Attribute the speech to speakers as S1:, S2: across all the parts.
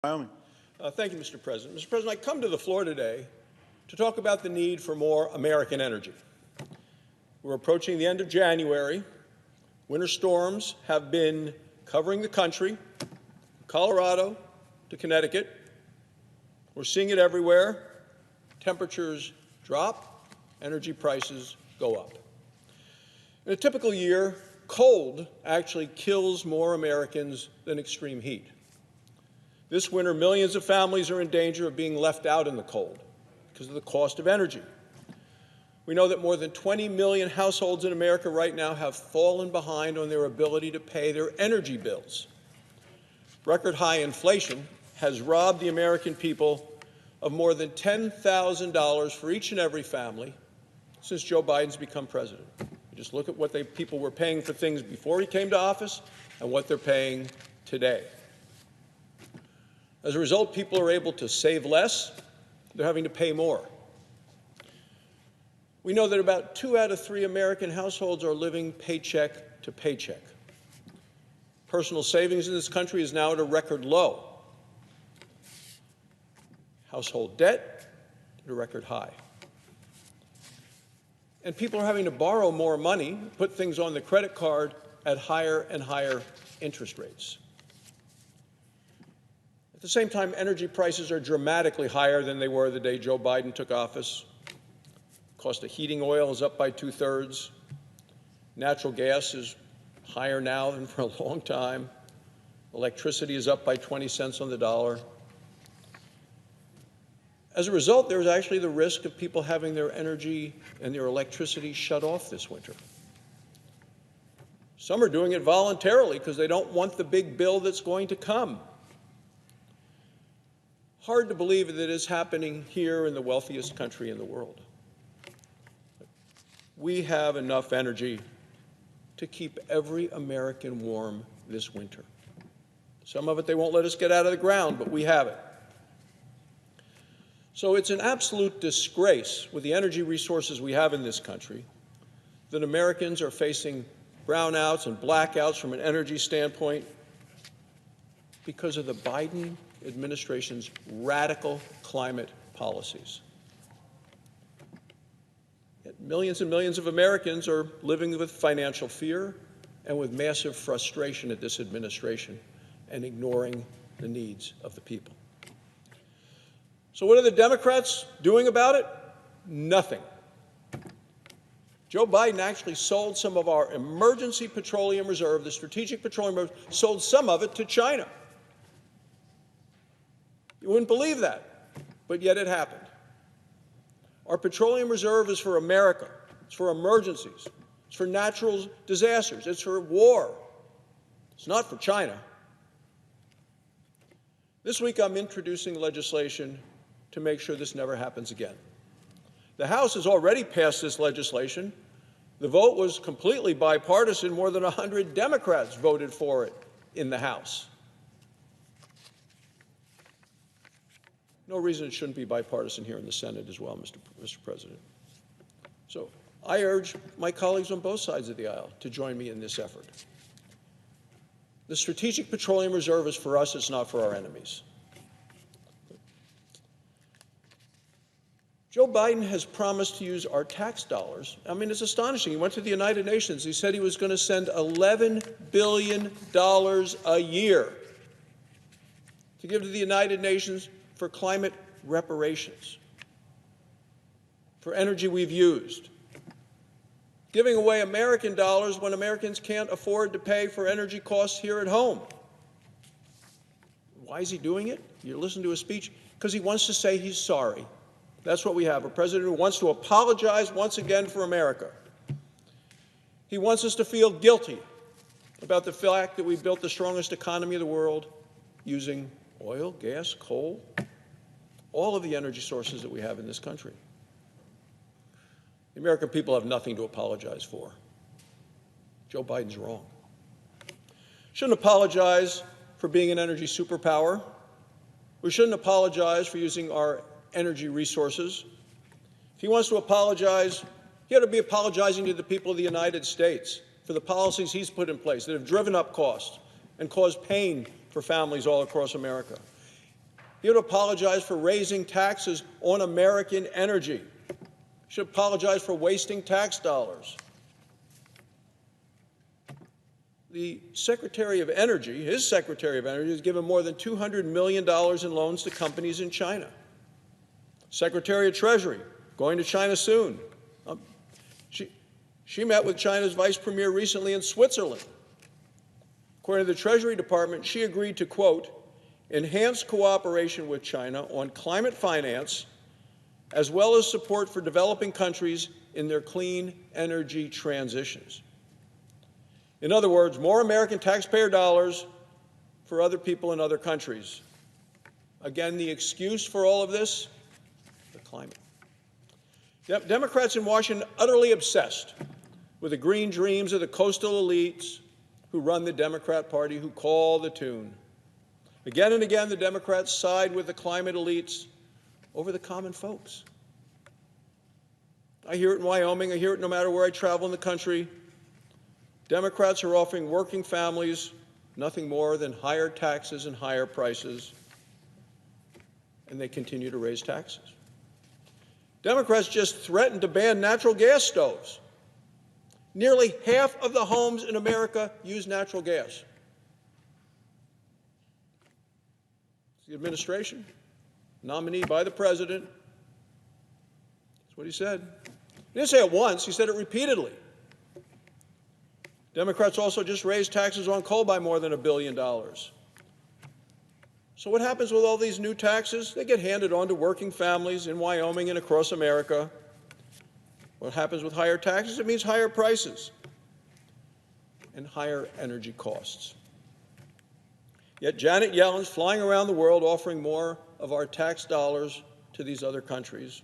S1: Wyoming.
S2: Thank you, Mr. President. Mr. President, I come to the floor today to talk about the need for more American energy. We're approaching the end of January. Winter storms have been covering the country, from Colorado to Connecticut. We're seeing it everywhere. Temperatures drop, energy prices go up. In a typical year, cold actually kills more Americans than extreme heat. This winter, millions of families are in danger of being left out in the cold because of the cost of energy. We know that more than 20 million households in America right now have fallen behind on their ability to pay their energy bills. Record high inflation has robbed the American people of more than $10,000 for each and every family since Joe Biden's become president. You just look at what people were paying for things before he came to office and what they're paying today. As a result, people are able to save less. They're having to pay more. We know that about 2 out of 3 American households are living paycheck to paycheck. Personal savings in this country is now at a record low. Household debt at a record high. And people are having to borrow more money, put things on the credit card at higher and higher interest rates. At the same time, energy prices are dramatically higher than they were the day Joe Biden took office. Cost of heating oil is up by 2/3. Natural gas is higher now than for a long time. Electricity is up by 20 cents on the dollar. As a result, there's actually the risk of people having their energy and their electricity shut off this winter. Some are doing it voluntarily because they don't want the big bill that's going to come. Hard to believe that it is happening here in the wealthiest country in the world. We have enough energy to keep every American warm this winter. Some of it they won't let us get out of the ground, but we have it. So it's an absolute disgrace with the energy resources we have in this country that Americans are facing brownouts and blackouts from an energy standpoint because of the Biden administration's radical climate policies. Yet millions and millions of Americans are living with financial fear and with massive frustration at this administration and ignoring the needs of the people. So what are the Democrats doing about it? Nothing. Joe Biden actually sold some of our emergency petroleum reserve, the strategic petroleum reserve, sold some of it to China. You wouldn't believe that, but yet it happened. Our petroleum reserve is for America. It's for emergencies. It's for natural disasters. It's for war. It's not for China. This week I'm introducing legislation to make sure this never happens again. The House has already passed this legislation. The vote was completely bipartisan. More than 100 Democrats voted for it in the House. No reason it shouldn't be bipartisan here in the Senate as well, Mr. President. So I urge my colleagues on both sides of the aisle to join me in this effort. The Strategic Petroleum Reserve is for us, it's not for our enemies. Joe Biden has promised to use our tax dollars. I mean, it's astonishing. He went to the United Nations. He said he was going to send $11 billion a year to give to the United Nations for climate reparations, for energy we've used, giving away American dollars when Americans can't afford to pay for energy costs here at home. Why is he doing it? You listen to his speech, because he wants to say he's sorry. That's what we have, a president who wants to apologize once again for America. He wants us to feel guilty about the fact that we built the strongest economy of the world using oil, gas, coal, all of the energy sources that we have in this country. The American people have nothing to apologize for. Joe Biden's wrong. Shouldn't apologize for being an energy superpower. We shouldn't apologize for using our energy resources. If he wants to apologize, he ought to be apologizing to the people of the United States for the policies he's put in place that have driven up costs and caused pain for families all across America. He would apologize for raising taxes on American energy. He should apologize for wasting tax dollars. The Secretary of Energy, his Secretary of Energy, has given more than $200 million in loans to companies in China. Secretary of Treasury, going to China soon. She met with China's Vice Premier recently in Switzerland. According to the Treasury Department, she agreed to, quote, enhance cooperation with China on climate finance, as well as support for developing countries in their clean energy transitions. In other words, more American taxpayer dollars for other people in other countries. Again, the excuse for all of this, the climate. Democrats in Washington utterly obsessed with the green dreams of the coastal elites who run the Democrat Party, who call the tune. Again and again, the Democrats side with the climate elites over the common folks. I hear it in Wyoming. I hear it no matter where I travel in the country. Democrats are offering working families nothing more than higher taxes and higher prices, and they continue to raise taxes. Democrats just threatened to ban natural gas stoves. Nearly half of the homes in America use natural gas. The administration, nominee by the president, that's what he said. He didn't say it once, he said it repeatedly. Democrats also just raised taxes on coal by more than $1 billion. So what happens with all these new taxes? They get handed on to working families in Wyoming and across America. What happens with higher taxes? It means higher prices and higher energy costs. Yet Janet Yellen's flying around the world offering more of our tax dollars to these other countries.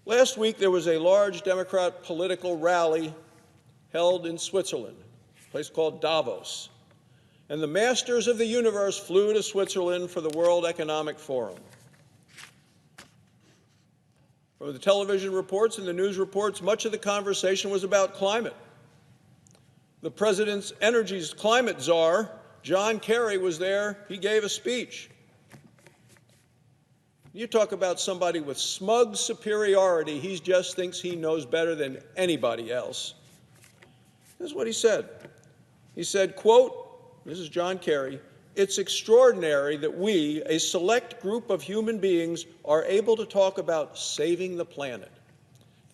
S2: Last week, there was a large Democrat political rally held in Switzerland, a place called Davos. And the masters of the universe flew to Switzerland for the World Economic Forum. From the television reports and the news reports, much of the conversation was about climate. The president's energy's climate czar, John Kerry, was there. He gave a speech. You talk about somebody with smug superiority. He just thinks he knows better than anybody else. This is what he said. He said, quote, this is John Kerry, "It's extraordinary that we, a select group of human beings, are able to talk about saving the planet.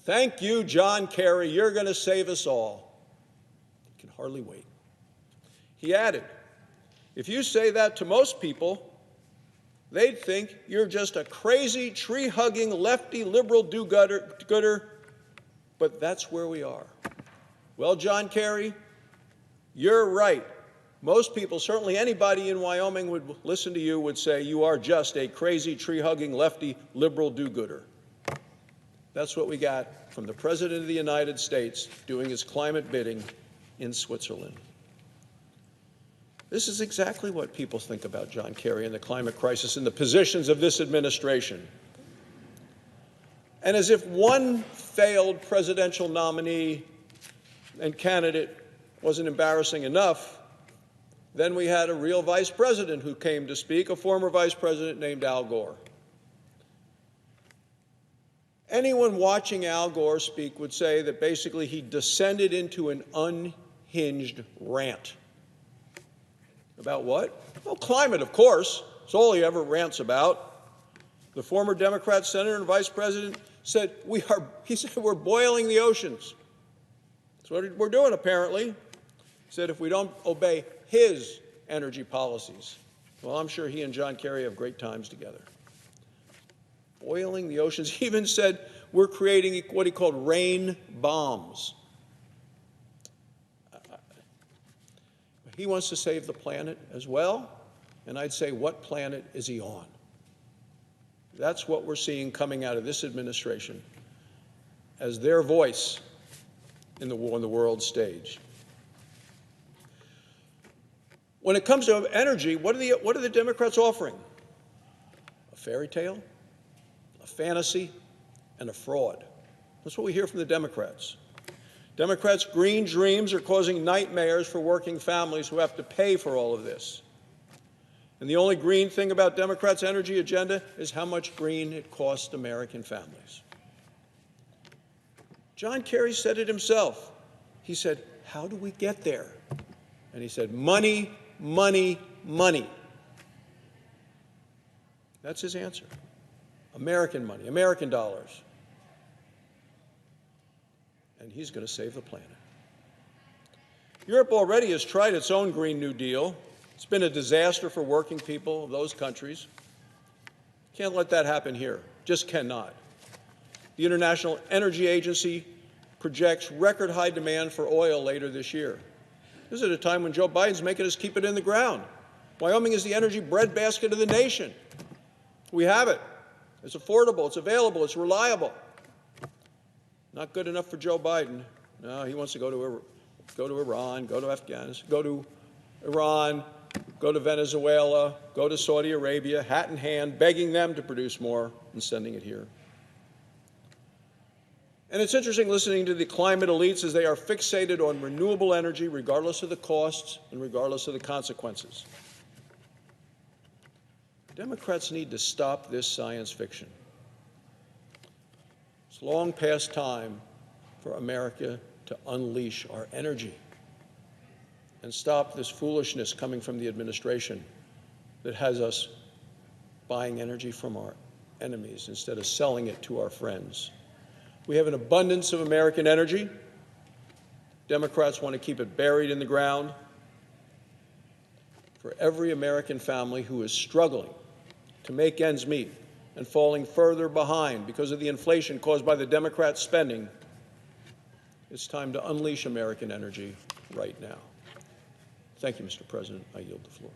S2: Thank you, John Kerry. You're going to save us all." I can hardly wait. He added, "If you say that to most people, they'd think you're just a crazy, tree-hugging, lefty, liberal do-gooder, but that's where we are." Well, John Kerry, you're right. Most people, certainly anybody in Wyoming would listen to you, would say you are just a crazy, tree-hugging, lefty, liberal do-gooder. That's what we got from the President of the United States doing his climate bidding in Switzerland. This is exactly what people think about John Kerry and the climate crisis and the positions of this administration. And as if one failed presidential nominee and candidate wasn't embarrassing enough, then we had a real vice president who came to speak, a former vice president named Al Gore. Anyone watching Al Gore speak would say that basically he descended into an unhinged rant. About what? Well, climate, of course. It's all he ever rants about. The former Democrat senator and vice president said, he said, we're boiling the oceans. That's what we're doing, apparently. He said, if we don't obey his energy policies. Well, I'm sure he and John Kerry have great times together. Boiling the oceans. He even said we're creating what he called rain bombs. He wants to save the planet as well, and I'd say, what planet is he on? That's what we're seeing coming out of this administration as their voice on the world stage. When it comes to energy, what are the Democrats offering? A fairy tale, a fantasy, and a fraud. That's what we hear from the Democrats. Democrats' green dreams are causing nightmares for working families who have to pay for all of this. And the only green thing about Democrats' energy agenda is how much green it costs American families. John Kerry said it himself. He said, how do we get there? And he said, money, money, money. That's his answer. American money, American dollars. And he's going to save the planet. Europe already has tried its own Green New Deal. It's been a disaster for working people of those countries. Can't let that happen here. Just cannot. The International Energy Agency projects record high demand for oil later this year. This is at a time when Joe Biden's making us keep it in the ground. Wyoming is the energy breadbasket of the nation. We have it. It's affordable, it's available, it's reliable. Not good enough for Joe Biden. No, he wants to go to Iran, go to Afghanistan, go to Iran, go to Venezuela, go to Saudi Arabia, hat in hand, begging them to produce more and sending it here. And it's interesting listening to the climate elites as they are fixated on renewable energy regardless of the costs and regardless of the consequences. Democrats need to stop this science fiction. It's long past time for America to unleash our energy and stop this foolishness coming from the administration that has us buying energy from our enemies instead of selling it to our friends. We have an abundance of American energy. Democrats want to keep it buried in the ground. For every American family who is struggling to make ends meet and falling further behind because of the inflation caused by the Democrats' spending, it's time to unleash American energy right now. Thank you, Mr. President. I yield the floor.